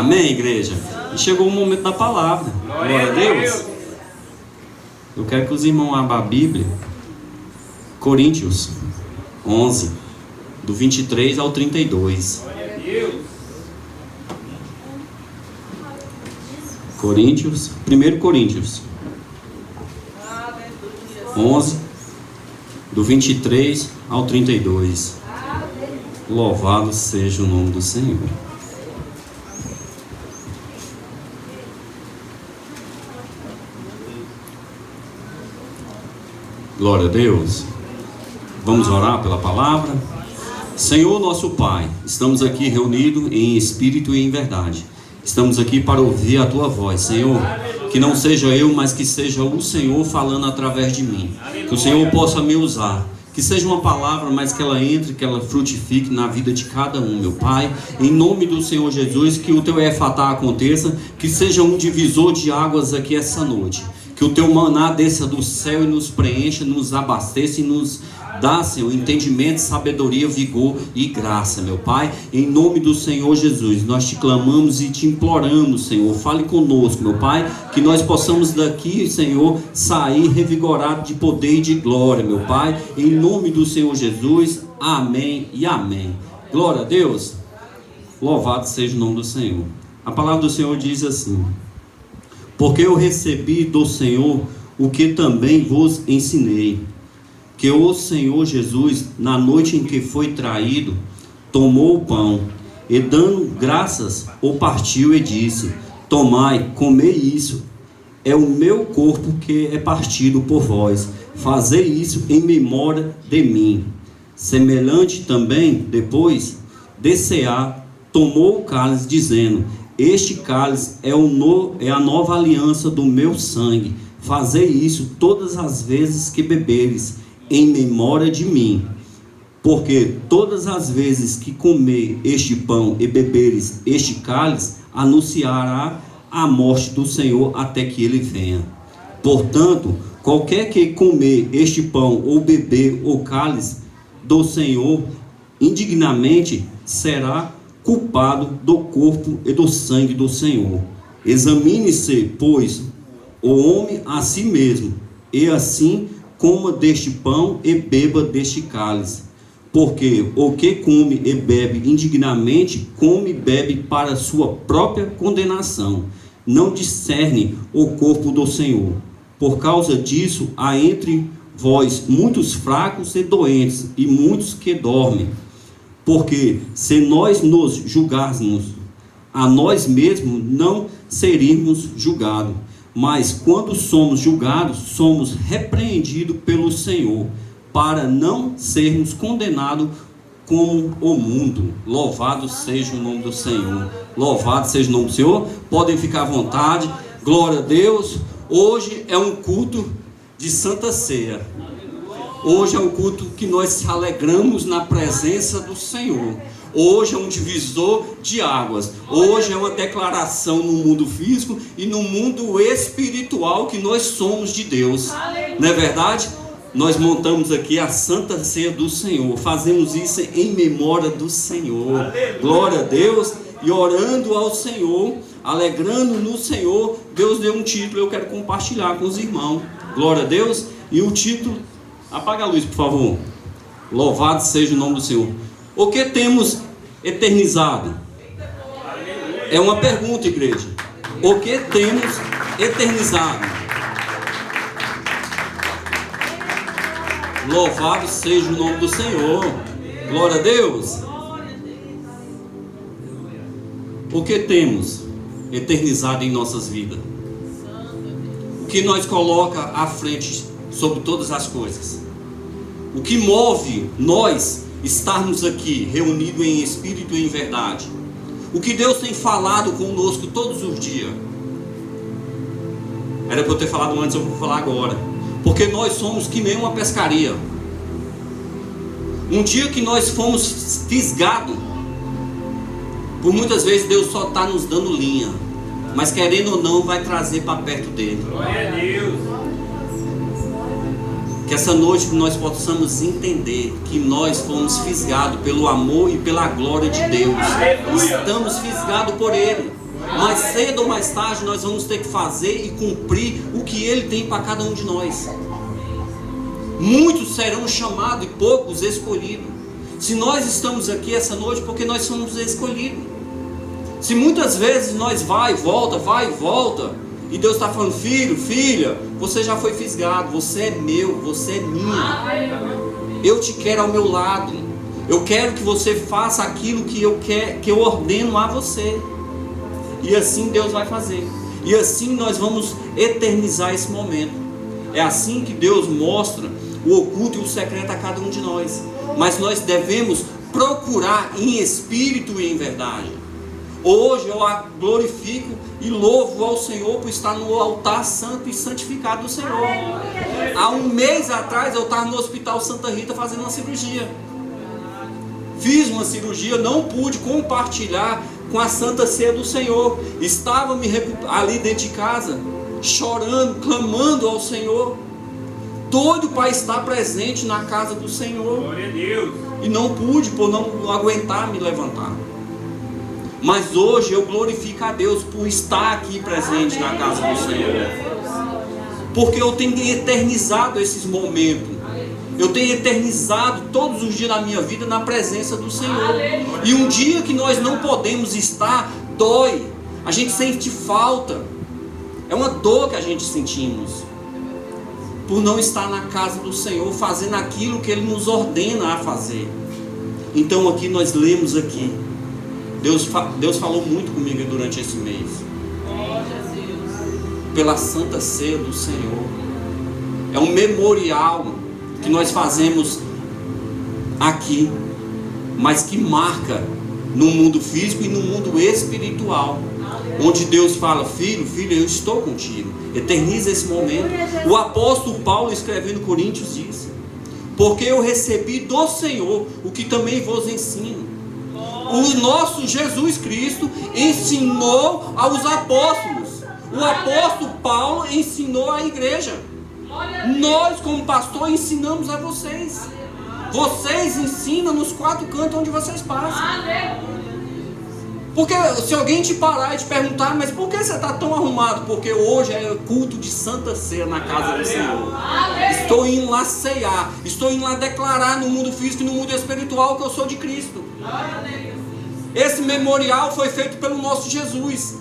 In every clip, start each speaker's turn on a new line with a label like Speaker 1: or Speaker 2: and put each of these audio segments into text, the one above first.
Speaker 1: Amém, igreja? E chegou o momento da palavra. Glória a Deus. Eu quero que os irmãos abram a Bíblia. Coríntios 11, do 23 ao 32. Coríntios, 1 Coríntios 11, do 23 ao 32. Louvado seja o nome do Senhor. Glória a Deus. Vamos orar pela palavra. Senhor nosso Pai, estamos aqui reunidos em espírito e em verdade. Estamos aqui para ouvir a Tua voz, Senhor. Que não seja eu, mas que seja o Senhor falando através de mim. Que o Senhor possa me usar. Que seja uma palavra, mas que ela entre, que ela frutifique na vida de cada um, meu Pai. Em nome do Senhor Jesus, que o Teu efatá aconteça. Que seja um divisor de águas aqui essa noite. Que o Teu maná desça do céu e nos preencha, nos abasteça e nos dá, Senhor, entendimento, sabedoria, vigor e graça, meu Pai. Em nome do Senhor Jesus, nós te clamamos e te imploramos, Senhor. Fale conosco, meu Pai, que nós possamos daqui, Senhor, sair revigorado de poder e de glória, meu Pai. Em nome do Senhor Jesus, amém e amém. Glória a Deus. Louvado seja o nome do Senhor. A palavra do Senhor diz assim: porque eu recebi do Senhor o que também vos ensinei, que o Senhor Jesus, na noite em que foi traído, tomou o pão, e dando graças, o partiu e disse: tomai, comei isso, é o meu corpo que é partido por vós, fazei isso em memória de mim. Semelhante também, depois de cear, tomou o cálice, dizendo: este cálice é a nova aliança do meu sangue. Fazei isso todas as vezes que beberes, em memória de mim. Porque todas as vezes que comer este pão e beberes este cálice, anunciará a morte do Senhor até que ele venha. Portanto, qualquer que comer este pão ou beber o cálice do Senhor indignamente, será culpado do corpo e do sangue do Senhor. Examine-se, pois, o homem a si mesmo, e assim coma deste pão e beba deste cálice. Porque o que come e bebe indignamente, come e bebe para sua própria condenação. Não discerne o corpo do Senhor. Por causa disso, há entre vós muitos fracos e doentes, e muitos que dormem. Porque se nós nos julgarmos a nós mesmos, não seríamos julgados. Mas quando somos julgados, somos repreendidos pelo Senhor, para não sermos condenados como o mundo. Louvado seja o nome do Senhor. Louvado seja o nome do Senhor. Podem ficar à vontade. Glória a Deus. Hoje é um culto de Santa Ceia. Hoje é um culto que nós se alegramos na presença do Senhor. Hoje é um divisor de águas. Hoje é uma declaração no mundo físico e no mundo espiritual que nós somos de Deus. Não é verdade? Nós montamos aqui a Santa Ceia do Senhor. Fazemos isso em memória do Senhor. Glória a Deus. E orando ao Senhor, alegrando no Senhor, Deus deu um título. Eu quero compartilhar com os irmãos. Glória a Deus. E o título... Apaga a luz, por favor. Louvado seja o nome do Senhor. O que temos eternizado? É uma pergunta, igreja. O que temos eternizado? Louvado seja o nome do Senhor. Glória a Deus. O que temos eternizado em nossas vidas? O que nós coloca à frente sobre todas as coisas? O que move nós estarmos aqui reunidos em espírito e em verdade? O que Deus tem falado conosco todos os dias? Era para eu ter falado antes, eu vou falar agora. Porque nós somos que nem uma pescaria. Um dia que nós fomos fisgados, por muitas vezes Deus só está nos dando linha, mas querendo ou não vai trazer para perto dele. Glória a Deus. Que essa noite nós possamos entender que nós fomos fisgados pelo amor e pela glória de Deus. Estamos fisgados por Ele. Mas cedo ou mais tarde nós vamos ter que fazer e cumprir o que Ele tem para cada um de nós. Muitos serão chamados e poucos escolhidos. Se nós estamos aqui essa noite, porque nós somos escolhidos. Se muitas vezes nós vai e volta, e Deus está falando: filho, filha, você já foi fisgado, você é meu, você é minha. Eu te quero ao meu lado. Eu quero que você faça aquilo que eu ordeno a você. E assim Deus vai fazer. E assim nós vamos eternizar esse momento. É assim que Deus mostra o oculto e o secreto a cada um de nós. Mas nós devemos procurar em espírito e em verdade. Hoje eu glorifico e louvo ao Senhor por estar no altar santo e santificado do Senhor. Há um mês atrás eu estava no Hospital Santa Rita fazendo uma cirurgia. Fiz uma cirurgia, não pude compartilhar com a Santa Ceia do Senhor. Estava ali dentro de casa, chorando, clamando ao Senhor, doido para estar presente na casa do Senhor. Glória a Deus. E não pude, por não aguentar me levantar. Mas hoje eu glorifico a Deus por estar aqui presente na casa do Senhor. Porque eu tenho eternizado esses momentos. Eu tenho eternizado todos os dias da minha vida na presença do Senhor. E um dia que nós não podemos estar, dói. A gente sente falta. É uma dor que a gente sentimos por não estar na casa do Senhor, fazendo aquilo que Ele nos ordena a fazer. Então aqui nós lemos aqui. Deus falou muito comigo durante esse mês. Pela Santa Ceia do Senhor. É um memorial que nós fazemos aqui, mas que marca no mundo físico e no mundo espiritual, onde Deus fala: filho, filha, eu estou contigo. Eterniza esse momento. O apóstolo Paulo, escrevendo Coríntios, diz: porque eu recebi do Senhor o que também vos ensino. O nosso Jesus Cristo ensinou aos apóstolos. O apóstolo Paulo ensinou à igreja. Nós, como pastor, ensinamos a vocês. Vocês ensinam nos 4 cantos onde vocês passam. Porque se alguém te parar e te perguntar: mas por que você está tão arrumado? Porque hoje é culto de Santa Ceia na casa do Senhor. Estou indo lá ceiar. Estou indo lá declarar no mundo físico e no mundo espiritual que eu sou de Cristo. Esse memorial foi feito pelo nosso Jesus.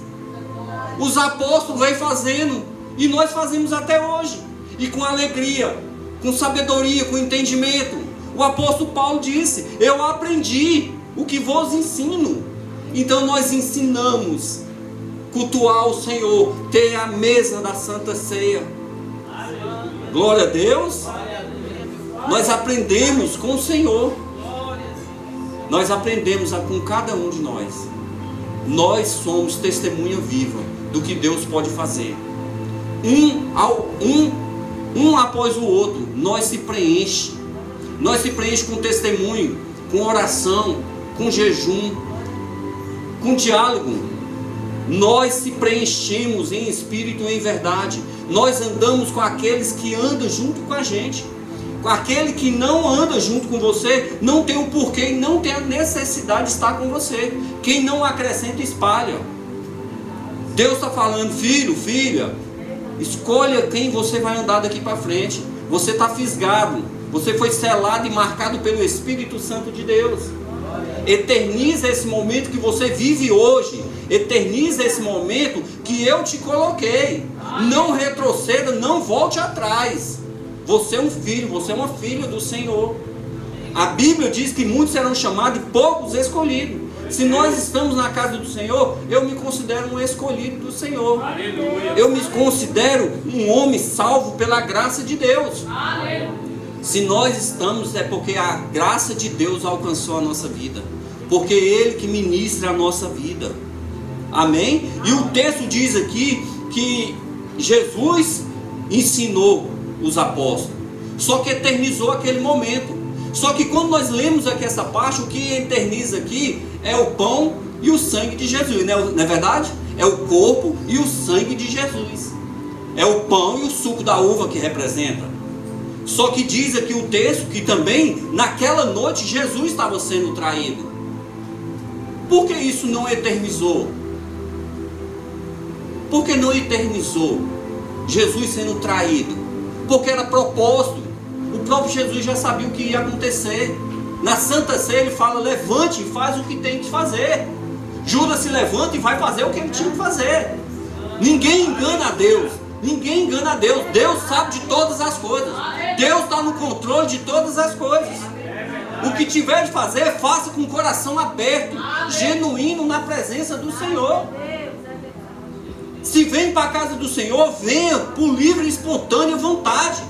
Speaker 1: Os apóstolos vêm fazendo, e nós fazemos até hoje. E com alegria, com sabedoria, com entendimento. O apóstolo Paulo disse: eu aprendi o que vos ensino. Então nós ensinamos cultuar o Senhor, ter a mesa da Santa Ceia. Glória a Deus. Nós aprendemos com o Senhor. Nós aprendemos com cada um de nós. Nós somos testemunha viva do que Deus pode fazer. Um após o outro, nós se preenche. Nós se preenche com testemunho, com oração, com jejum, com diálogo. Nós se preenchemos em espírito e em verdade. Nós andamos com aqueles que andam junto com a gente. Com aquele que não anda junto com você, não tem o porquê e não tem a necessidade de estar com você. Quem não acrescenta, espalha. Deus está falando: filho, filha, escolha quem você vai andar daqui para frente. Você está fisgado. Você foi selado e marcado pelo Espírito Santo de Deus. Eterniza esse momento que você vive hoje. Eterniza esse momento que eu te coloquei. Não retroceda, não volte atrás. Você é um filho, você é uma filha do Senhor. A Bíblia diz que muitos serão chamados e poucos escolhidos. Se nós estamos na casa do Senhor, eu me considero um escolhido do Senhor. Aleluia. Eu me considero um homem salvo pela graça de Deus. Aleluia. Se nós estamos, é porque a graça de Deus alcançou a nossa vida. Porque Ele que ministra a nossa vida. Amém? E o texto diz aqui que Jesus ensinou os apóstolos. Só que eternizou aquele momento. Só que quando nós lemos aqui essa parte, o que eterniza aqui é o pão e o sangue de Jesus, não é verdade? É o corpo e o sangue de Jesus. É o pão e o suco da uva que representa. Só que diz aqui o texto que também naquela noite Jesus estava sendo traído. Por que isso não eternizou? Por que não eternizou Jesus sendo traído? Porque era propósito. O próprio Jesus já sabia o que ia acontecer. Na Santa Ceia ele fala: levante e faz o que tem que fazer. Judas se levanta e vai fazer o que ele tinha que fazer. Ninguém engana a Deus. Ninguém engana a Deus. Deus sabe de todas as coisas. Deus está no controle de todas as coisas. O que tiver de fazer, faça com o coração aberto, genuíno na presença do Senhor. Se vem para a casa do Senhor, venha por livre e espontânea vontade.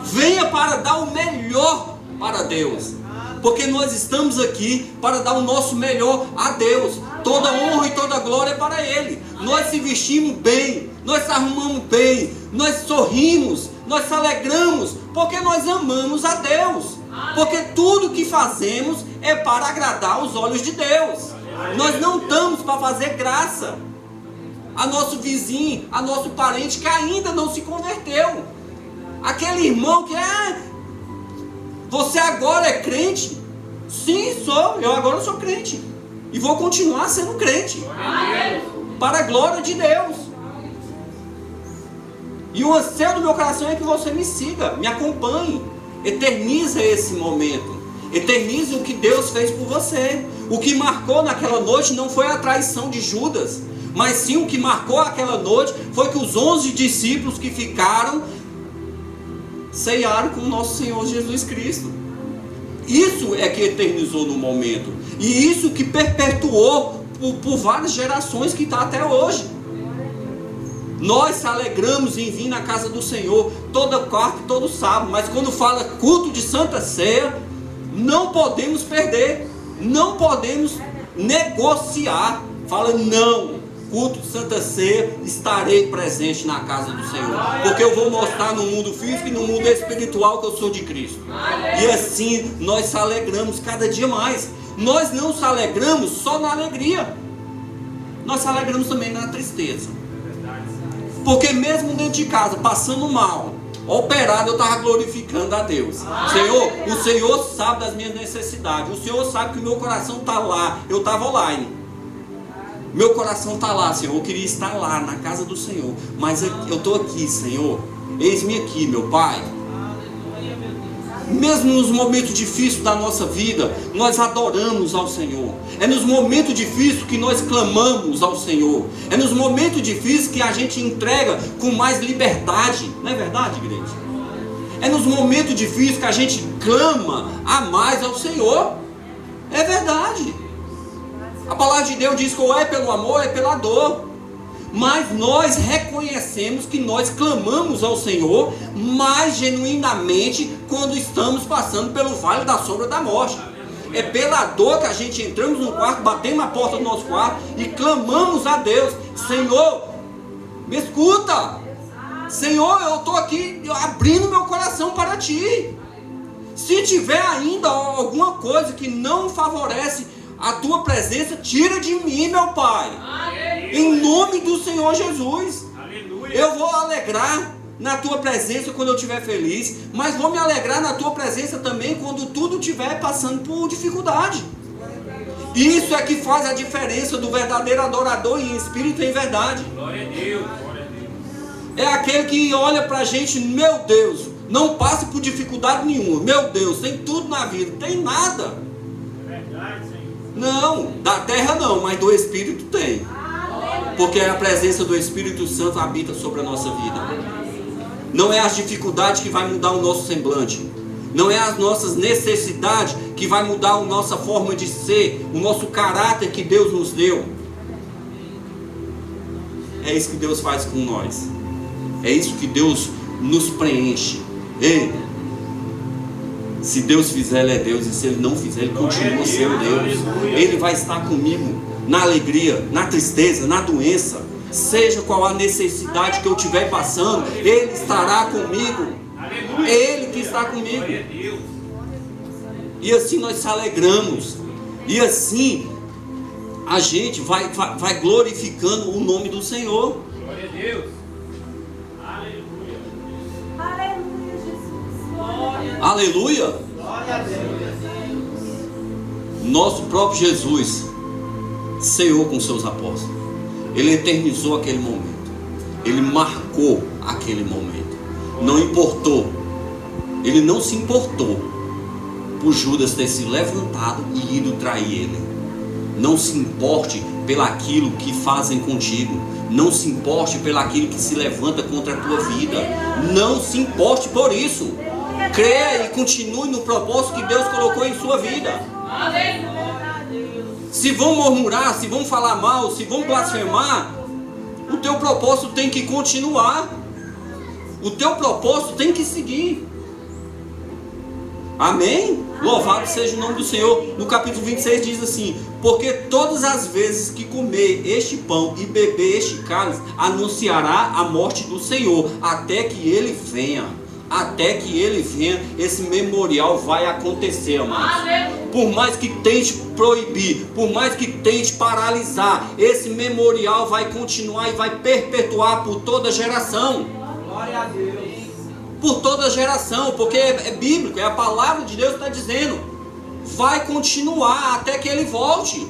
Speaker 1: Venha para dar o melhor para Deus. Porque nós estamos aqui para dar o nosso melhor a Deus. Toda honra e toda glória é para Ele. Nós se vestimos bem, nós se arrumamos bem, nós sorrimos, nós se alegramos, porque nós amamos a Deus. Porque tudo que fazemos é para agradar os olhos de Deus. Nós não estamos para fazer graça a nosso vizinho, a nosso parente que ainda não se converteu. Aquele irmão que você agora é crente? Sim, sou. Eu agora sou crente. E vou continuar sendo crente. Para a glória de Deus. E o anseio do meu coração é que você me siga, me acompanhe. Eternize esse momento. Eternize o que Deus fez por você. O que marcou naquela noite não foi a traição de Judas, mas sim o que marcou aquela noite foi que os 11 discípulos que ficaram ceiaram com o nosso Senhor Jesus Cristo. Isso é que eternizou no momento. E isso que perpetuou por várias gerações que está até hoje. Nós se alegramos em vir na casa do Senhor toda quarta e todo sábado. Mas quando fala culto de Santa Ceia, não podemos perder. Não podemos negociar. Fala: não, culto de Santa Ceia, estarei presente na casa do Senhor. Porque eu vou mostrar no mundo físico e no mundo espiritual que eu sou de Cristo. E assim nós se alegramos cada dia mais. Nós não se alegramos só na alegria. Nós se alegramos também na tristeza. Porque mesmo dentro de casa, passando mal, operado, eu estava glorificando a Deus. Senhor, o Senhor sabe das minhas necessidades. O Senhor sabe que o meu coração está lá. Eu estava online. Meu coração está lá, Senhor. Eu queria estar lá, na casa do Senhor. Mas eu estou aqui, Senhor. Eis-me aqui, meu Pai. Mesmo nos momentos difíceis da nossa vida, nós adoramos ao Senhor. É nos momentos difíceis que nós clamamos ao Senhor. É nos momentos difíceis que a gente entrega com mais liberdade. Não é verdade, igreja? É nos momentos difíceis que a gente clama a mais ao Senhor. É verdade. A palavra de Deus diz que ou é pelo amor, ou é pela dor. Mas nós reconhecemos que nós clamamos ao Senhor mais genuinamente quando estamos passando pelo vale da sombra da morte. É pela dor que a gente entramos no quarto, batemos na porta do nosso quarto e clamamos a Deus: Senhor, me escuta. Senhor, eu estou aqui abrindo meu coração para Ti. Se tiver ainda alguma coisa que não favorece a Tua presença, tira de mim, meu Pai. Em nome do Senhor Jesus. Eu vou alegrar na Tua presença quando eu estiver feliz, mas vou me alegrar na Tua presença também quando tudo estiver passando por dificuldade. Isso é que faz a diferença do verdadeiro adorador em espírito e em verdade. Glória a Deus. É aquele que olha para a gente: meu Deus, não passe por dificuldade nenhuma. Meu Deus, tem tudo na vida. Tem nada. É verdade, Senhor. Não, da terra não, mas do Espírito tem. Porque a presença do Espírito Santo habita sobre a nossa vida. Não é as dificuldades que vai mudar o nosso semblante. Não é as nossas necessidades que vai mudar a nossa forma de ser, o nosso caráter que Deus nos deu. É isso que Deus faz com nós. É isso que Deus nos preenche. Ei, se Deus fizer, Ele é Deus. E se Ele não fizer, Ele continua sendo Deus. Ele vai estar comigo na alegria, na tristeza, na doença. Seja qual a necessidade que eu estiver passando, Ele estará comigo. É Ele que está comigo. E assim nós se alegramos. E assim a gente vai glorificando o nome do Senhor. Glória a Deus. Aleluia. Aleluia, Jesus. Aleluia. Glória a Deus. Nosso próprio Jesus ceou com seus apóstolos. Ele eternizou aquele momento. Ele marcou aquele momento. Não importou. Ele não se importou por Judas ter se levantado e ido trair ele. Não se importe pelaquilo que fazem contigo. Não se importe pelaquilo que se levanta contra a tua vida. Não se importe por isso. Creia e continue no propósito que Deus colocou em sua vida. Se vão murmurar, se vão falar mal, se vão blasfemar, o teu propósito tem que continuar. O teu propósito tem que seguir. Amém? Louvado seja o nome do Senhor. No capítulo 26 diz assim: porque todas as vezes que comer este pão e beber este cálice, anunciará a morte do Senhor, até que ele venha. Até que ele venha, esse memorial vai acontecer, amados. Por mais que tente proibir, por mais que tente paralisar, esse memorial vai continuar e vai perpetuar por toda geração.
Speaker 2: Glória a Deus.
Speaker 1: Por toda geração, porque é bíblico, é a palavra de Deus que está dizendo. Vai continuar até que ele volte.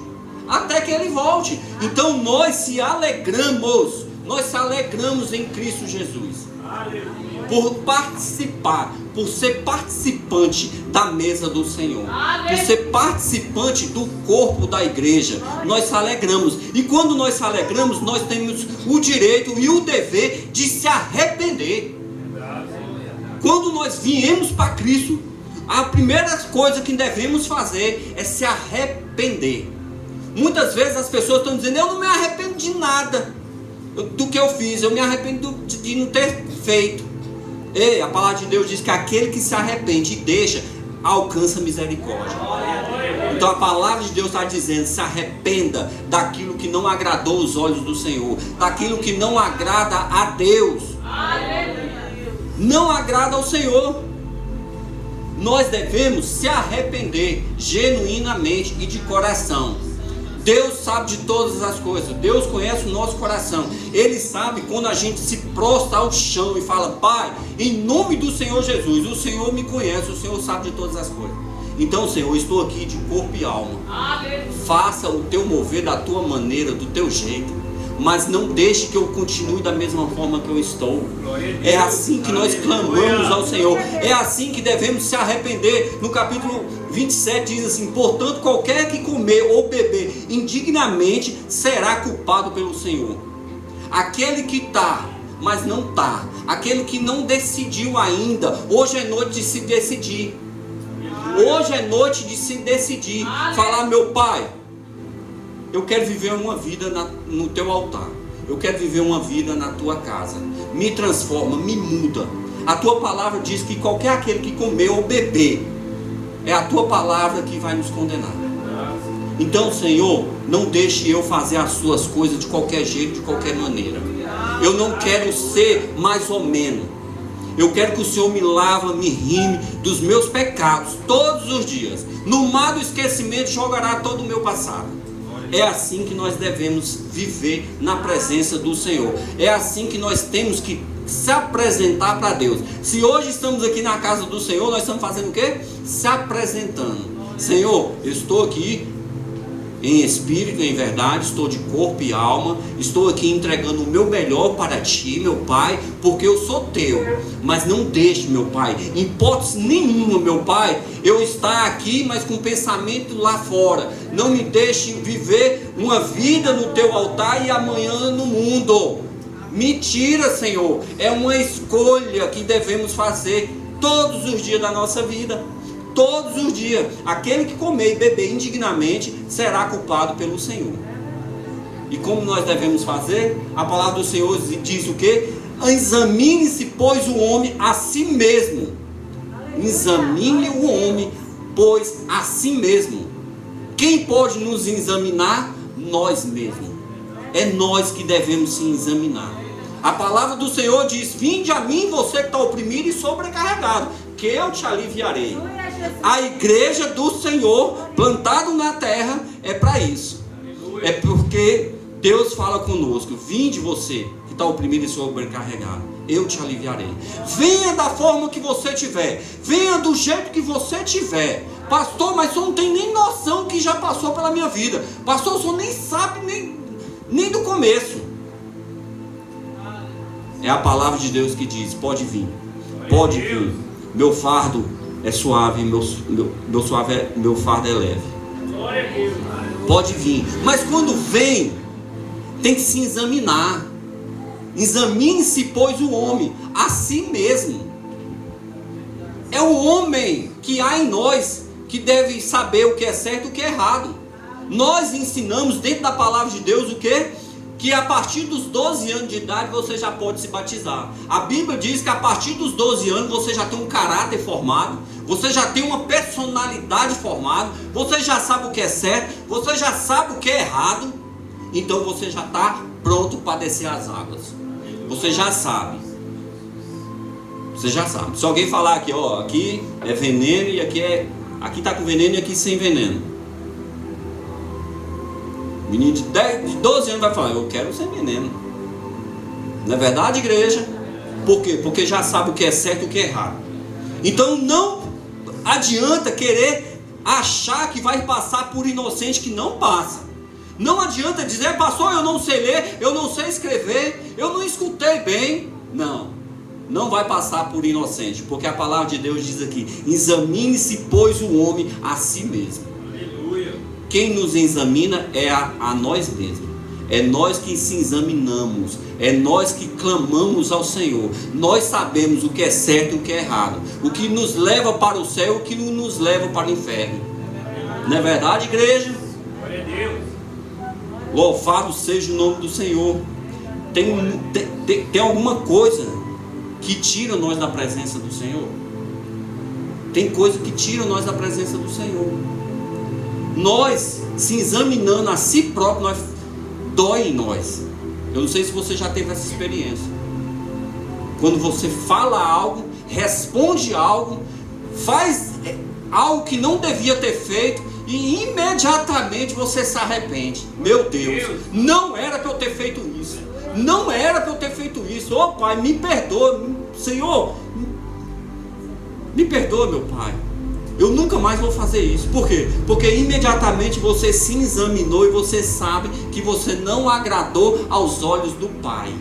Speaker 1: Até que ele volte. Então nós se alegramos em Cristo Jesus. Por participar, por ser participante da mesa do Senhor, por ser participante do corpo da igreja, nós se alegramos. E quando nós se alegramos, nós temos o direito e o dever de se arrepender. Quando nós viemos para Cristo, a primeira coisa que devemos fazer é se arrepender. Muitas vezes as pessoas estão dizendo: eu não me arrependo de nada do que eu fiz, eu me arrependo de não ter feito. Ei, a palavra de Deus diz que aquele que se arrepende e deixa, alcança misericórdia. Então a palavra de Deus está dizendo: se arrependa daquilo que não agradou os olhos do Senhor, daquilo que não agrada a Deus. Não agrada ao Senhor. Nós devemos se arrepender genuinamente e de coração. Deus sabe de todas as coisas. Deus conhece o nosso coração. Ele sabe quando a gente se prostra ao chão e fala: Pai, em nome do Senhor Jesus, o Senhor me conhece, o Senhor sabe de todas as coisas. Então, Senhor, eu estou aqui de corpo e alma. Faça o teu mover da tua maneira, do teu jeito, mas não deixe que eu continue da mesma forma que eu estou. É assim que nós clamamos ao Senhor. É assim que devemos se arrepender. No capítulo 27 diz assim: portanto, qualquer que comer ou beber indignamente será culpado pelo Senhor. Aquele que está, mas não está, aquele que não decidiu ainda, hoje é noite de se decidir. Hoje é noite de se decidir. Falar: meu Pai, eu quero viver uma vida no teu altar. Eu quero viver uma vida na tua casa. Me transforma, me muda. A tua palavra diz que qualquer aquele que comer ou beber, é a tua palavra que vai nos condenar. Então, Senhor, não deixe eu fazer as suas coisas de qualquer jeito, de qualquer maneira. Eu não quero ser mais ou menos. Eu quero que o Senhor me lava, me rime dos meus pecados todos os dias. No mar do esquecimento jogará todo o meu passado. É assim que nós devemos viver na presença do Senhor. É assim que nós temos que se apresentar para Deus. Se hoje estamos aqui na casa do Senhor, nós estamos fazendo o quê? Se apresentando. Senhor, eu estou aqui em espírito e em verdade, estou de corpo e alma, estou aqui entregando o meu melhor para Ti, meu Pai, porque eu sou Teu. Mas não deixe, meu Pai, em hipótese nenhuma, meu Pai, eu estar aqui, mas com pensamento lá fora. Não me deixe viver uma vida no Teu altar e amanhã no mundo. Me tira, Senhor. É uma escolha que devemos fazer todos os dias da nossa vida. Todos os dias. Aquele que comer e beber indignamente será culpado pelo Senhor. E como nós devemos fazer? A palavra do Senhor diz o quê? Examine-se, pois, o homem a si mesmo. Examine o homem, pois, a si mesmo. Quem pode nos examinar? Nós mesmos. É nós que devemos se examinar. A palavra do Senhor diz: vinde a mim, você que está oprimido e sobrecarregado, que eu te aliviarei. A igreja do Senhor, plantado na terra, é para isso. É porque Deus fala conosco: vinde você que está oprimido e sobrecarregado, eu te aliviarei. Venha da forma que você tiver, venha do jeito que você tiver. Pastor, mas o senhor não tem nem noção que já passou pela minha vida. Pastor, o senhor nem sabe, nem do começo. É a palavra de Deus que diz: pode vir, pode vir. Meu fardo é suave, meu fardo é leve. Pode vir. Mas quando vem, tem que se examinar. Examine-se, pois, o homem a si mesmo. É o homem que há em nós que deve saber o que é certo e o que é errado. Nós ensinamos dentro da palavra de Deus o quê? Que a partir dos 12 anos de idade você já pode se batizar. A Bíblia diz que a partir dos 12 anos você já tem um caráter formado, você já tem uma personalidade formada, você já sabe o que é certo, você já sabe o que é errado, então você já está pronto para descer as águas. Você já sabe. Você já sabe. Se alguém falar aqui, ó, aqui é veneno e aqui está com veneno e aqui sem veneno. O menino de 12 anos vai falar: eu quero sem veneno. Não é verdade, igreja? Por quê? Porque já sabe o que é certo e o que é errado. Então não adianta querer achar que vai passar por inocente que não passa. Não adianta dizer: pastor, eu não sei ler, eu não sei escrever, eu não escutei bem. Não vai passar por inocente, porque a palavra de Deus diz aqui: examine-se, pois, o homem a si mesmo. Aleluia. Quem nos examina é a nós mesmos. É nós que se examinamos, é nós que clamamos ao Senhor. Nós sabemos o que é certo e o que é errado, o que nos leva para o céu e o que nos leva para o inferno. Não é verdade, igreja? Glória a Deus. Louvado seja o nome do Senhor. Tem alguma coisa que tira nós da presença do Senhor? Tem coisa que tira nós da presença do Senhor. Nós se examinando a si próprio, dói em nós. Eu não sei se você já teve essa experiência. Quando você fala algo, responde algo, faz algo que não devia ter feito e imediatamente você se arrepende. Meu Deus, não era para eu ter feito isso. Não era para eu ter feito isso. Ô Pai, me perdoa. Senhor, me perdoa, meu Pai. Eu nunca mais vou fazer isso. Por quê? Porque imediatamente você se examinou e você sabe que você não agradou aos olhos do Pai.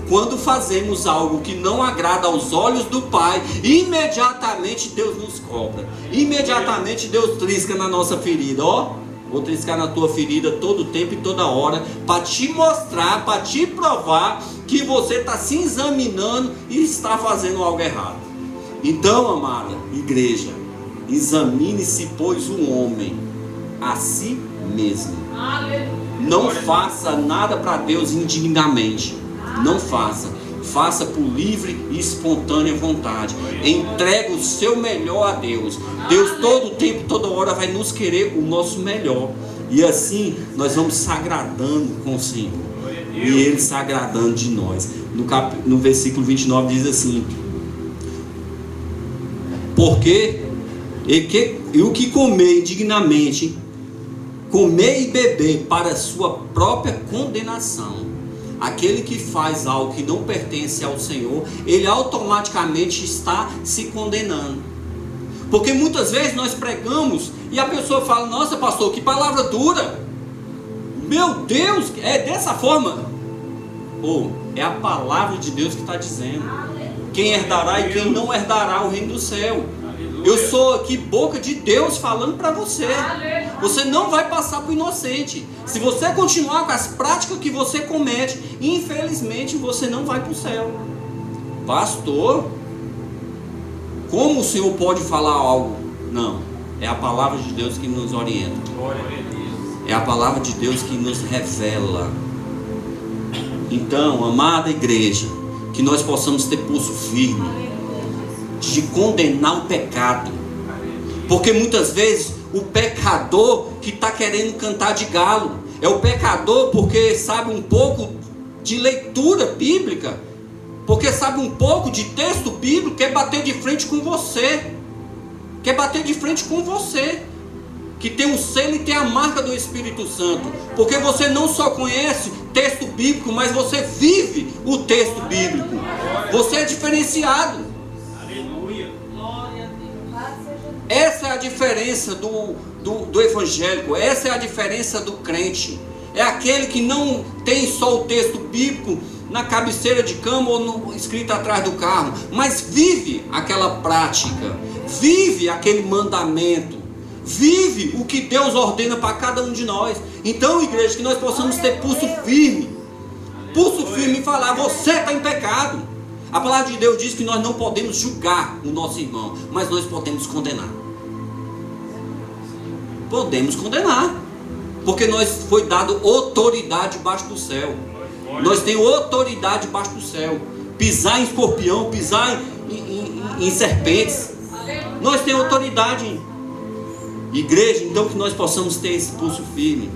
Speaker 1: Quando fazemos algo que não agrada aos olhos do Pai, imediatamente Deus nos cobra. Imediatamente Deus trisca na nossa ferida. Ó, vou triscar na tua ferida todo tempo e toda hora, para te mostrar, para te provar que você está se examinando e está fazendo algo errado. Então, amada igreja, examine-se, pois, o homem a si mesmo. Não faça nada para Deus indignamente. Não faça. Faça por livre e espontânea vontade. Entregue o seu melhor a Deus. Deus todo tempo, toda hora vai nos querer o nosso melhor. E assim nós vamos se agradando com o Senhor. E Ele se agradando de nós. No versículo 29 diz assim: porque e o que comer indignamente, comer e beber para sua própria condenação. Aquele que faz algo que não pertence ao Senhor, ele automaticamente está se condenando. Porque muitas vezes nós pregamos e a pessoa fala: nossa, pastor, que palavra dura. Meu Deus, é dessa forma? É a palavra de Deus que está dizendo. Quem herdará e quem não herdará o reino do céu. Eu sou aqui boca de Deus falando para você. Você não vai passar por inocente. Se você continuar com as práticas que você comete, infelizmente você não vai para o céu. Pastor, como o Senhor pode falar algo? Não, é a palavra de Deus que nos orienta. É a palavra de Deus que nos revela. Então, amada igreja, que nós possamos ter pulso firme de condenar o pecado. Porque muitas vezes o pecador que está querendo cantar de galo é o pecador porque sabe um pouco de leitura bíblica, porque sabe um pouco de texto bíblico, quer bater de frente com você, que tem o selo e tem a marca do Espírito Santo, porque você não só conhece texto bíblico, mas você vive o texto bíblico. Você é diferenciado. Essa é a diferença do evangélico, essa é a diferença do crente. é aquele que não tem só o texto bíblico na cabeceira de cama ou escrito atrás do carro, mas vive aquela prática, vive aquele mandamento, vive o que Deus ordena para cada um de nós. Então, igreja, que nós possamos ter pulso firme e falar: você está em pecado. A palavra de Deus diz que nós não podemos julgar o nosso irmão, mas nós podemos condenar. Podemos condenar, porque nós foi dado autoridade debaixo do céu. Nós temos autoridade debaixo do céu. Pisar em escorpião, pisar em serpentes. Nós temos autoridade. Igreja, então que nós possamos ter esse pulso firme.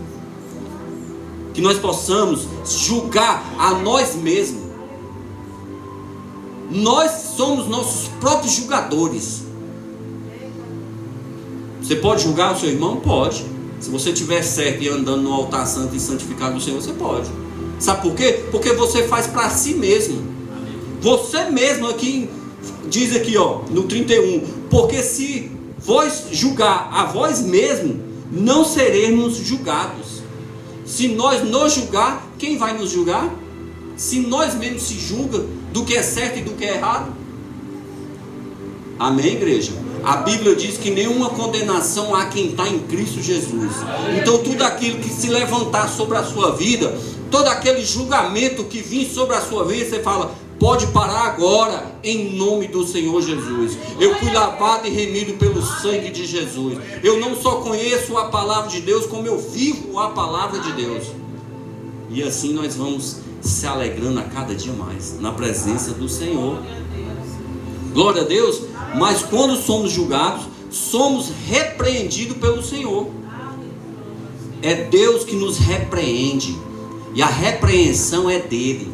Speaker 1: Que nós possamos julgar a nós mesmos. Nós somos nossos próprios julgadores. Você pode julgar o seu irmão? Pode. Se você estiver certo e andando no altar santo e santificado do Senhor, você pode. Sabe por quê? Porque você faz para si mesmo. Você mesmo aqui, diz aqui no 31, porque se vós julgar a vós mesmo, não seremos julgados. Se nós nos julgar, quem vai nos julgar? Se nós mesmos se julga do que é certo e do que é errado. Amém, igreja? A Bíblia diz que nenhuma condenação há quem está em Cristo Jesus. Então tudo aquilo que se levantar sobre a sua vida, todo aquele julgamento que vir sobre a sua vida, você fala: pode parar agora, em nome do Senhor Jesus. Eu fui lavado e remido pelo sangue de Jesus. Eu não só conheço a palavra de Deus, como eu vivo a palavra de Deus. E assim nós vamos se alegrando a cada dia mais na presença do Senhor. Glória a Deus. Mas quando somos julgados, somos repreendidos pelo Senhor. É Deus que nos repreende, e a repreensão é dele.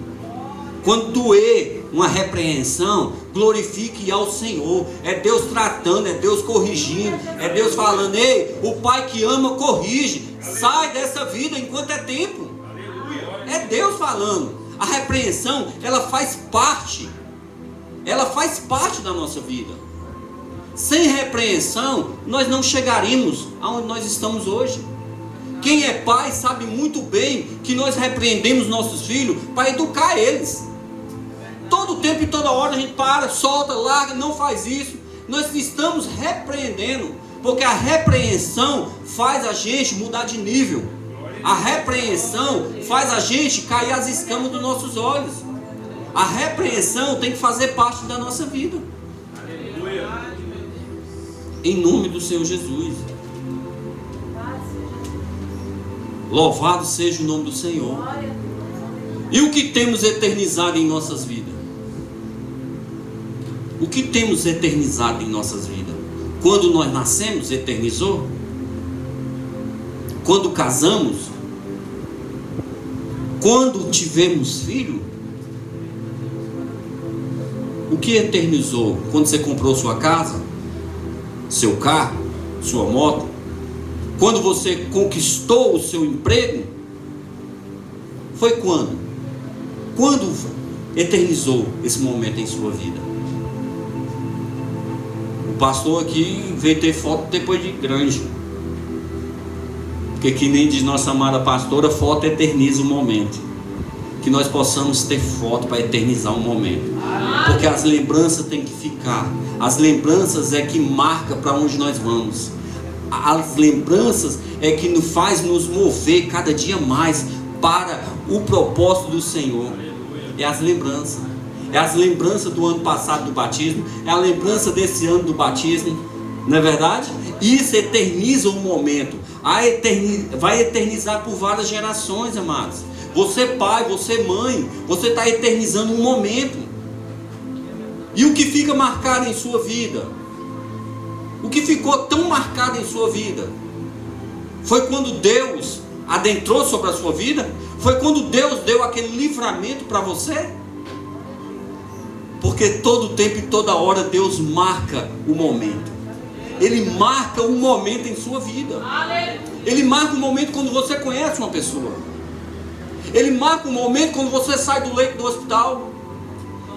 Speaker 1: Quando doer uma repreensão, glorifique ao Senhor. É Deus tratando, é Deus corrigindo, é Deus falando: ei, o pai que ama corrige, sai dessa vida enquanto é tempo. É Deus falando. A repreensão, ela faz parte da nossa vida. Sem repreensão, nós não chegaríamos aonde nós estamos hoje. Quem é pai sabe muito bem que nós repreendemos nossos filhos para educar eles. Todo tempo e toda hora a gente para, solta, larga, não faz isso. Nós estamos repreendendo, porque a repreensão faz a gente mudar de nível. A repreensão faz a gente cair as escamas dos nossos olhos. A repreensão tem que fazer parte da nossa vida. Em nome do Senhor Jesus. Louvado seja o nome do Senhor. E o que temos eternizado em nossas vidas? O que temos eternizado em nossas vidas? Quando nós nascemos, eternizou? Quando casamos? Quando tivemos filho? O que eternizou? Quando você comprou sua casa? Seu carro? Sua moto? Quando você conquistou o seu emprego? Foi quando? Quando eternizou esse momento em sua vida? O pastor aqui veio ter foto depois de grande. Porque que nem diz nossa amada pastora, foto eterniza o momento. Que nós possamos ter foto para eternizar um momento. Porque as lembranças têm que ficar. As lembranças é que marca para onde nós vamos. As lembranças é que nos faz nos mover cada dia mais para o propósito do Senhor. É as lembranças. É as lembranças do ano passado do batismo. É a lembrança desse ano do batismo. Não é verdade? Isso eterniza um momento. Vai eternizar por várias gerações, amados. Você pai, você mãe, você está eternizando um momento. E o que fica marcado em sua vida? O que ficou tão marcado em sua vida? Foi quando Deus adentrou sobre a sua vida? Foi quando Deus deu aquele livramento para você? Porque todo tempo e toda hora Deus marca o momento. Ele marca um momento em sua vida. Ele marca um momento quando você conhece uma pessoa. Ele marca um momento quando você sai do leito do hospital.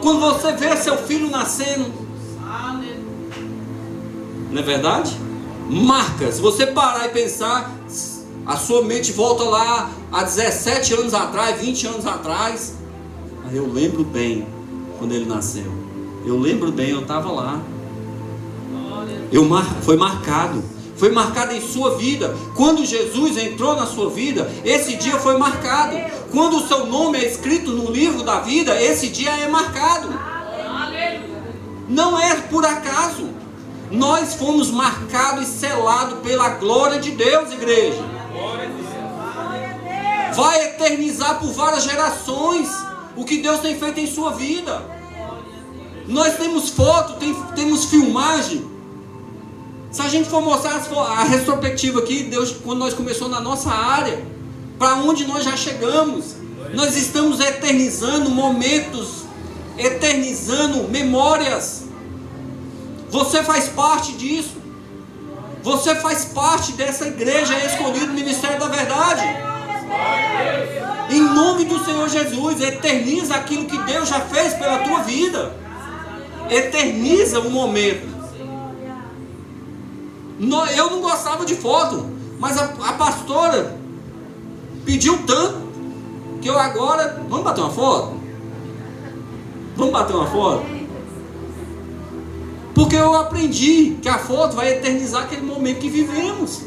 Speaker 1: Quando você vê seu filho nascendo. Não é verdade? Marca. Se você parar e pensar, A sua mente volta lá há 17 anos atrás, 20 anos atrás. Aí eu lembro bem quando ele nasceu. Eu lembro bem, eu estava lá. Foi marcado. Foi marcado em sua vida. Quando Jesus entrou na sua vida, esse dia foi marcado. Quando o seu nome é escrito no livro da vida, esse dia é marcado. Não é por acaso. Nós fomos marcados e selados pela glória de Deus, igreja. Vai eternizar por várias gerações o que Deus tem feito em sua vida. Nós temos foto, temos filmagem. Se a gente for mostrar a retrospectiva aqui, Deus, quando nós começamos na nossa área, para onde nós já chegamos, nós estamos eternizando momentos, eternizando memórias. Você faz parte disso. Você faz parte dessa igreja escolhida do Ministério da Verdade. Em nome do Senhor Jesus, eterniza aquilo que Deus já fez pela tua vida. Eterniza o momento. Eu não gostava de foto, mas a pastora pediu tanto que eu agora... Vamos bater uma foto? Vamos bater uma foto? Porque eu aprendi que a foto vai eternizar aquele momento que vivemos.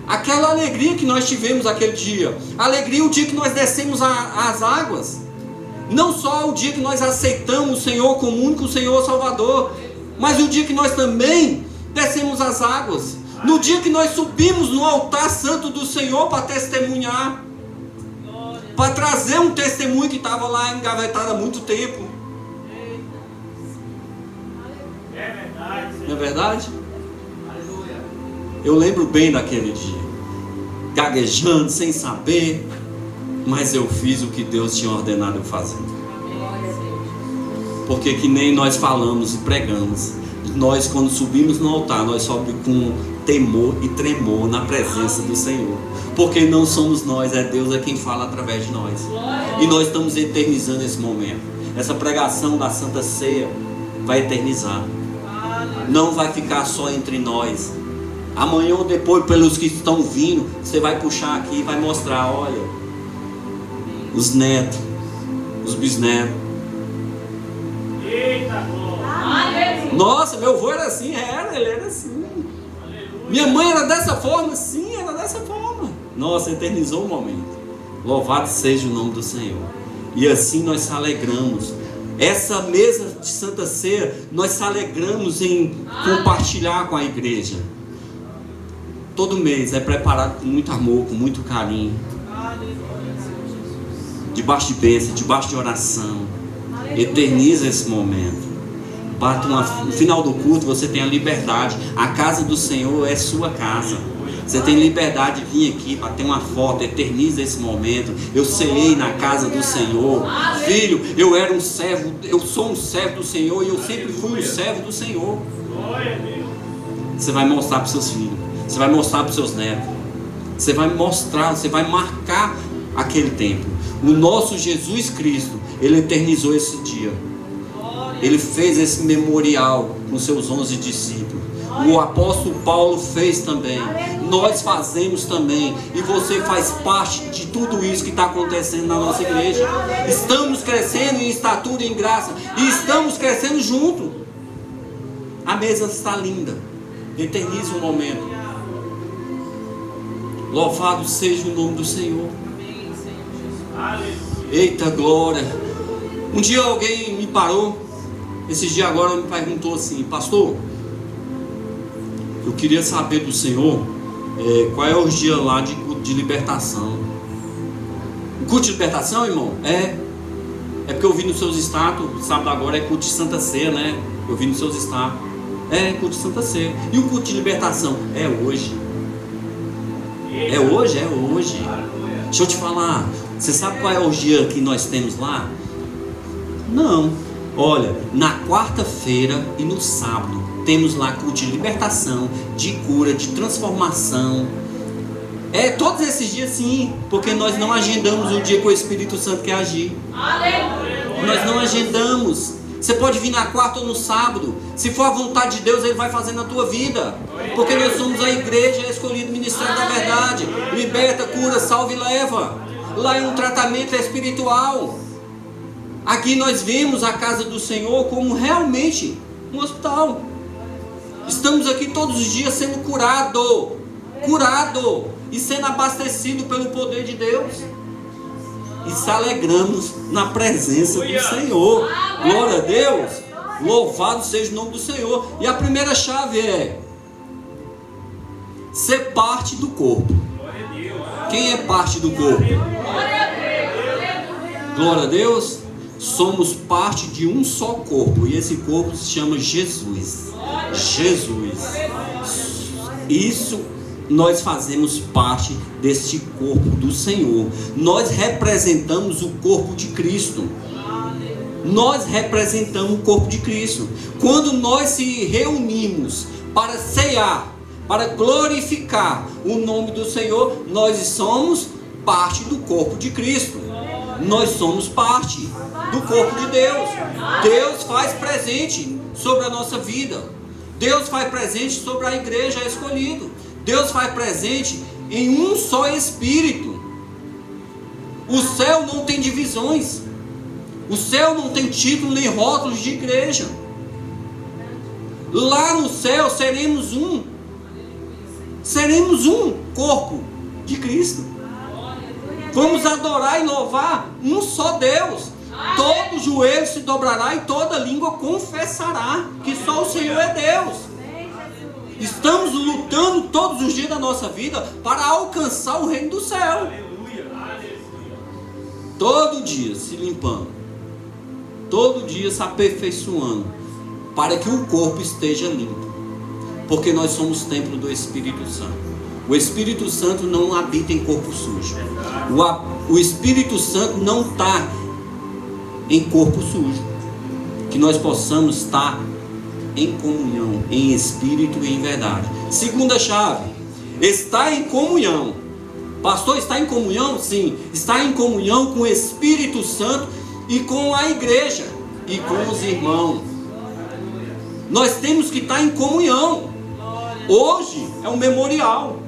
Speaker 1: Aquela alegria que nós tivemos aquele dia. Alegria o dia que nós descemos as águas. Não só o dia que nós aceitamos o Senhor como único Senhor Salvador, mas o dia que nós também descemos as águas. No dia que nós subimos no altar santo do Senhor para testemunhar. Para trazer um testemunho que estava lá engavetado há muito tempo. Não é verdade? Eu lembro bem daquele dia, gaguejando, sem saber, mas eu fiz o que Deus tinha ordenado eu fazer. Porque que nem nós falamos e pregamos, nós quando subimos no altar, nós sobemos com temor e tremor na presença do Senhor. Porque não somos nós, é Deus quem fala através de nós. E nós estamos eternizando esse momento. Essa pregação da Santa Ceia vai eternizar. Não vai ficar só entre nós. Amanhã ou depois, pelos que estão vindo, você vai puxar aqui e vai mostrar, olha, os netos, os bisnetos. Nossa, meu avô era assim, ele era assim. Minha mãe era dessa forma, sim, era dessa forma. Nossa, eternizou o momento. Louvado seja o nome do Senhor. E assim nós se alegramos. Essa mesa de Santa Ceia, nós se alegramos em compartilhar com a igreja. Todo mês é preparado com muito amor, com muito carinho. Debaixo de bênção, debaixo de oração. Eterniza esse momento. No final do culto você tem a liberdade. A casa do Senhor é sua casa. Você tem liberdade de vir aqui para ter uma foto. Eterniza esse momento. Eu ceei na casa do Senhor. Filho, eu era um servo. Eu sou um servo do Senhor. E eu sempre fui um servo do Senhor. Você vai mostrar para os seus filhos. Você vai mostrar para os seus netos. Você vai mostrar, você vai marcar aquele tempo. O nosso Jesus Cristo, Ele eternizou esse dia. Ele fez esse memorial com seus 11 discípulos. O apóstolo Paulo fez também. Nós fazemos também. E você faz parte de tudo isso que está acontecendo na nossa igreja. Estamos crescendo em estatura e em graça. E estamos crescendo junto. A mesa está linda. Eterniza o momento. Louvado seja o nome do Senhor. Eita glória. Um dia alguém me parou. Esses dias agora me perguntou assim: pastor, eu queria saber do Senhor qual é os dias lá de culto de libertação. O culto de libertação, irmão? É porque eu vi nos seus status. Sábado agora é culto de Santa Ceia, né? Eu vi nos seus status. É culto de Santa Ceia. E o culto de libertação? É hoje. É hoje? É hoje. Deixa eu te falar. Você sabe qual é o dia que nós temos lá? Não. Olha, na quarta-feira e no sábado temos lá culto de libertação, de cura, de transformação. Todos esses dias sim, porque nós não agendamos o dia que o Espírito Santo quer agir. Nós não agendamos. Você pode vir na quarta ou no sábado. Se for a vontade de Deus, Ele vai fazer na tua vida. Porque nós somos a igreja escolhida, Ministério da Verdade. Liberta, cura, salva e leva. Lá é um tratamento espiritual. Aqui nós vemos a casa do Senhor como realmente um hospital. Estamos aqui todos os dias sendo curado e sendo abastecido pelo poder de Deus. E se alegramos na presença do Senhor. Glória a Deus. Louvado seja o nome do Senhor. E a primeira chave é ser parte do corpo. Quem é parte do corpo? Glória a Deus. Somos parte de um só corpo. E esse corpo se chama Jesus. Jesus. Isso, nós fazemos parte deste corpo do Senhor. Nós representamos o corpo de Cristo. Nós representamos o corpo de Cristo. Quando nós se reunimos para cear, para glorificar o nome do Senhor, nós somos parte do corpo de Cristo. Nós somos parte do corpo de Deus. Deus faz presente sobre a nossa vida. Deus faz presente sobre a igreja escolhida. Deus faz presente em um só Espírito. O céu não tem divisões. O céu não tem título nem rótulos de igreja. Lá no céu seremos um corpo de Cristo. Vamos adorar e louvar um só Deus. Todo joelho se dobrará e toda língua confessará que só o Senhor é Deus. Estamos lutando todos os dias da nossa vida para alcançar o reino do céu. Todo dia se limpando, todo dia se aperfeiçoando, para que o corpo esteja limpo. Porque nós somos templo do Espírito Santo. O Espírito Santo não habita em corpo sujo. O Espírito Santo não está em corpo sujo. Que nós possamos estar em comunhão, em espírito e em verdade. Segunda chave, está em comunhão. Pastor, está em comunhão? Sim, está em comunhão com o Espírito Santo e com a igreja e com os irmãos. Nós temos que estar em comunhão. Hoje é um memorial.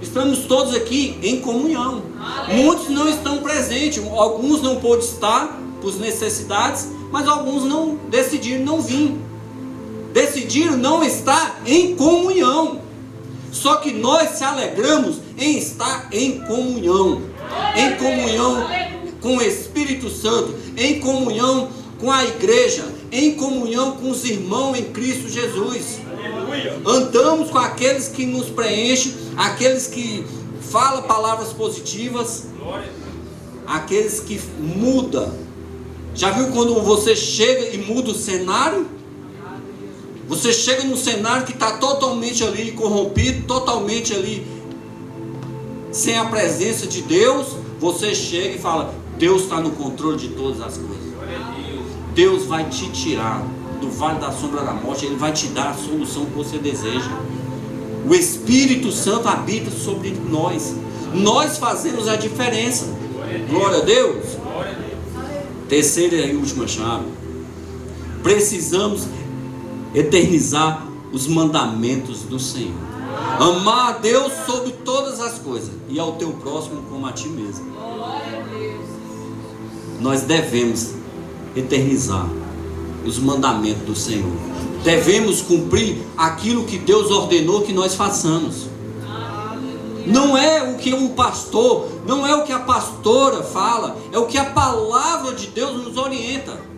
Speaker 1: Estamos todos aqui em comunhão. Muitos não estão presentes. Alguns não pôde estar por necessidades, mas alguns não decidiram não vir. Decidiram não estar em comunhão. Só que nós se alegramos em estar em comunhão. Em comunhão com o Espírito Santo. Em comunhão com a igreja. Em comunhão com os irmãos em Cristo Jesus. Andamos com aqueles que nos preenchem, aqueles que falam palavras positivas, aqueles que mudam. Já viu quando você chega e muda o cenário? Você chega num cenário que está totalmente ali corrompido, totalmente ali sem a presença de Deus. Você chega e fala: Deus está no controle de todas as coisas. Deus vai te tirar do vale da sombra da morte. Ele vai te dar a solução que você deseja. O Espírito Santo habita sobre nós. Nós fazemos a diferença. Glória a Deus. Terceira e última chave. Precisamos eternizar os mandamentos do Senhor. Amar a Deus sobre todas as coisas e ao teu próximo como a ti mesmo. Nós devemos eternizar os mandamentos do Senhor. Devemos cumprir aquilo que Deus ordenou que nós façamos. Não é o que um pastor, não é o que a pastora fala, é o que a palavra de Deus nos orienta.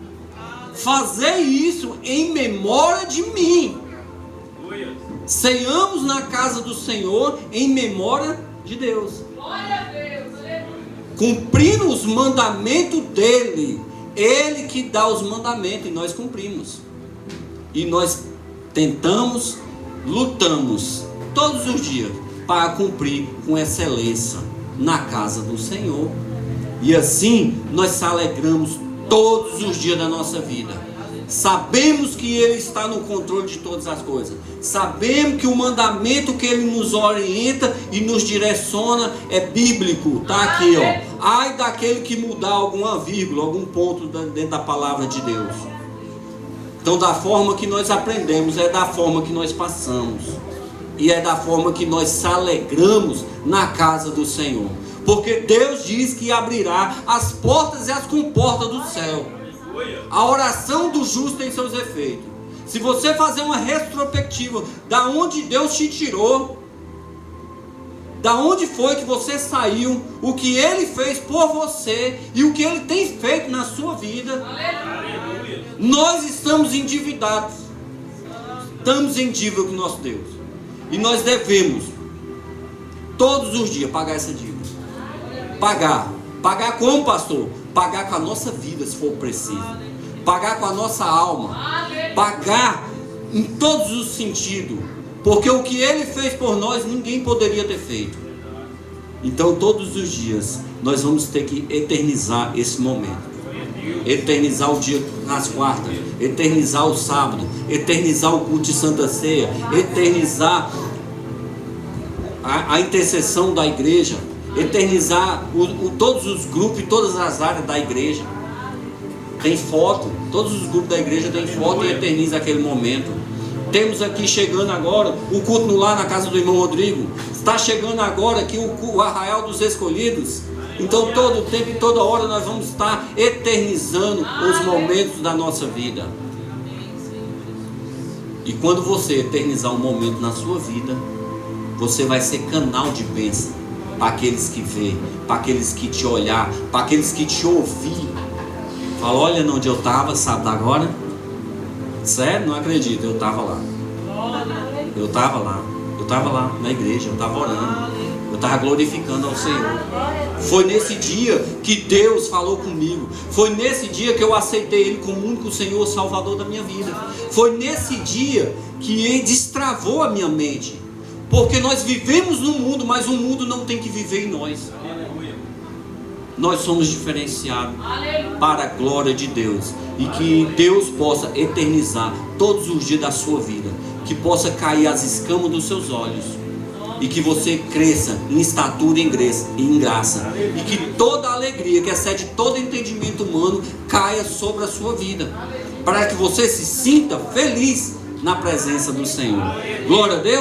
Speaker 1: Fazer isso em memória de mim. Ceiamos na casa do Senhor em memória de Deus. Cumprindo os mandamentos dele. Ele que dá os mandamentos e nós cumprimos. E nós tentamos, lutamos todos os dias para cumprir com excelência na casa do Senhor. E assim nós se alegramos todos os dias da nossa vida. Sabemos que Ele está no controle de todas as coisas. Sabemos que o mandamento que Ele nos orienta e nos direciona é bíblico. Está aqui, ó. Ai daquele que mudar alguma vírgula, algum ponto dentro da palavra de Deus. Então, da forma que nós aprendemos, é da forma que nós passamos. E é da forma que nós se alegramos na casa do Senhor. Porque Deus diz que abrirá as portas e as comportas do céu. A oração do justo tem seus efeitos. Se você fazer uma retrospectiva da onde Deus te tirou, da onde foi que você saiu, o que Ele fez por você e o que Ele tem feito na sua vida. Nós estamos endividados. Estamos em dívida com o nosso Deus. E nós devemos, todos os dias, pagar essa dívida. Pagar. Pagar como, pastor? Pagar com a nossa vida, se for preciso. Pagar com a nossa alma. Pagar em todos os sentidos. Porque o que Ele fez por nós, ninguém poderia ter feito. Então, todos os dias, nós vamos ter que eternizar esse momento. Eternizar o dia nas quartas, eternizar o sábado, eternizar o culto de Santa Ceia, eternizar a intercessão da igreja, eternizar todos os grupos e todas as áreas da igreja. Tem foto, todos os grupos da igreja tem foto e eterniza aquele momento. Temos aqui chegando agora o culto no lar na casa do irmão Rodrigo. Está chegando agora aqui o Arraial dos Escolhidos. Então todo tempo e toda hora nós vamos estar eternizando os momentos da nossa vida. E quando você eternizar um momento na sua vida, você vai ser canal de bênção para aqueles que veem, para aqueles que te olhar, para aqueles que te ouvir. Fala, olha onde eu estava, sábado agora. Sério? Não acredito, eu estava lá. Eu estava lá na igreja, eu estava orando. Eu estava glorificando ao Senhor. Foi nesse dia que Deus falou comigo. Foi nesse dia que eu aceitei Ele como único Senhor, Salvador da minha vida. Foi nesse dia que Ele destravou a minha mente. Porque nós vivemos no mundo, mas o mundo não tem que viver em nós. Nós somos diferenciados para a glória de Deus. E que Deus possa eternizar todos os dias da sua vida. Que possa cair as escamas dos seus olhos. E que você cresça em estatura e em graça. E que toda alegria que excede todo entendimento humano caia sobre a sua vida. Para que você se sinta feliz na presença do Senhor. Glória a Deus.